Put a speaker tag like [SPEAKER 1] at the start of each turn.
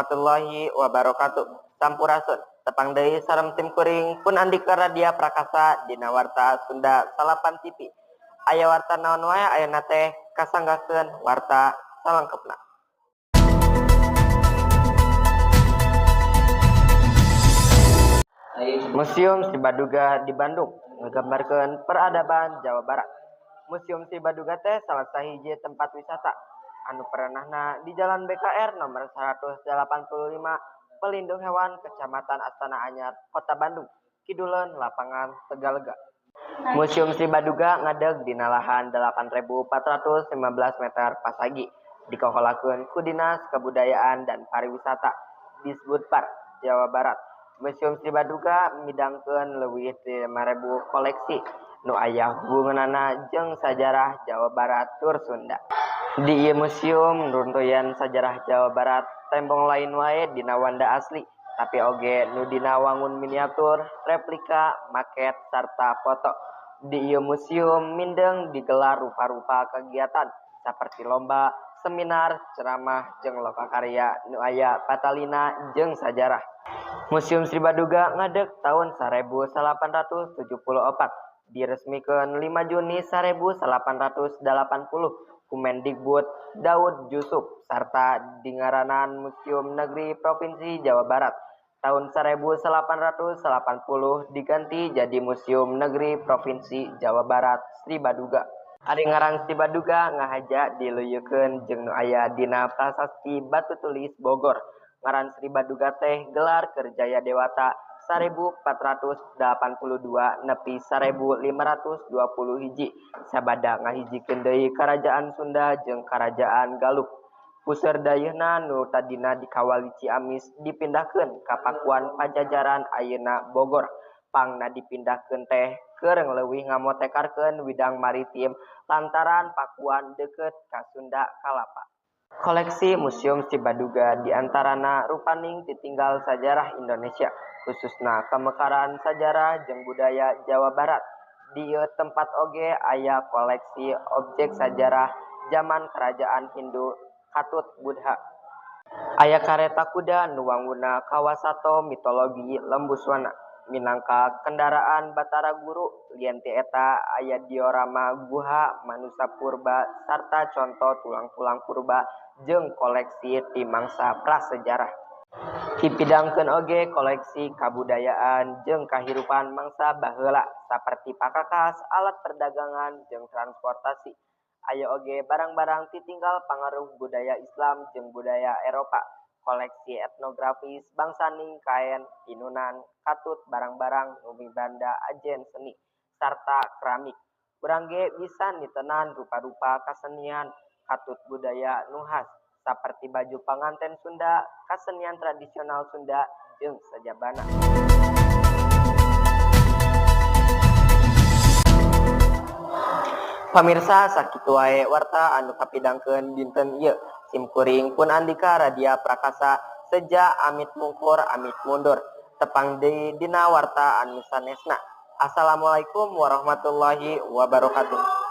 [SPEAKER 1] warahmatullahi wabarakatuh. Sampurasun. Tepang deui sareng tim kuring pun Andika Radia Prakasa dina warta Sunda Salapan TV. Aya warta naon wae ayeuna teh kasanggakeun warta salengkepna. Museum Sri Baduga di Bandung nggambarkeun peradaban Jawa Barat. Museum Sri Baduga teh salah sahiji tempat wisata anu perenahna di Jalan BKR nomor 185 Pelindung Hewan Kecamatan Astana Anyar, Kota Bandung, Kiduleun Lapangan Tegalega. Museum Sri Baduga ngadeg dina lahan 8.415 meter persegi, dikoholakeun ku Dinas Kebudayaan dan Pariwisata Disbudpar Jawa Barat. Museum Sri Baduga midangkeun leuwih ti 5.000 koleksi nu aya hubunganna jeung sajarah Jawa Barat tur Sunda. Di ieu museum runtuyan sajarah Jawa Barat tembong lain wae dina wanda asli, tapi oge nu dina wangun miniatur, replika, maket, sarta foto. Di ieu museum mindeng digelar rupa-rupa kegiatan saperti lomba, seminar, ceramah, jeung lokakarya nu aya patalina jeung sajarah. Museum Sri Baduga ngadeg tahun 1874, diresmikeun 5 Juni 1880 ku Mendikbud Daud Jusuf sarta dingaranan Museum Negeri Provinsi Jawa Barat. Tahun 1880 diganti jadi Museum Negeri Provinsi Jawa Barat Sri Baduga. Ari ngaran Sri Baduga ngahaja diluyeukeun jeung nu aya dina Prasasti Batu Tulis Bogor. Ngaran Sri Baduga teh gelar Kerjaya Dewata 1482 nepi 1521 sabada ngahijikeun deui Karajaan Sunda jeung Karajaan Galuh. Puseur dayeuna nu tadina dikawali Ciamis dipindahkeun ka Pakuan Pajajaran ayeuna Bogor. Pangna dipindahkeun teh keur leuwih ngamotekarkeun widang maritim lantaran Pakuan deukeut ka Sunda Kalapa. Koleksi Museum Sri Baduga diantarana rupaning titinggal sajarah Indonesia, khususna kemekaran sajarah jeung budaya Jawa Barat. Di ieu tempat oge aya koleksi objek sajarah zaman Kerajaan Hindu Katut Buddha. Aya kareta kuda nu wangunna kawasato mitologi Lembuswana minangka kendaraan Batara Guru. Lian ti eta aya diorama guha manusa purba sarta conto tulang-tulang purba jeung koleksi ti mangsa prasejarah. Dipidangkeun oge koleksi kabudayaan jeung kahirupan mangsa baheula saperti pakakas, alat perdagangan jeung transportasi. Aya oge barang-barang titinggal pangaruh budaya Islam jeung budaya Eropa. Koleksi etnografis bangsaning kaen, tinunan, katut barang-barang nu mibanda ajen seni sarta keramik. Urang ge bisa nitenan rupa-rupa kasenian katut budaya nu khas saperti baju panganten Sunda, kasenian tradisional Sunda jeung sajabana. Pamirsa, sakitu wae warta anu kapidangkeun dinten ieu. Sim kuring pun Andika Radia Prakasa seja amit mungkur amit mundur. Tepang deui dina warta anu sanesna. Assalamualaikum warahmatullahi wabarakatuh.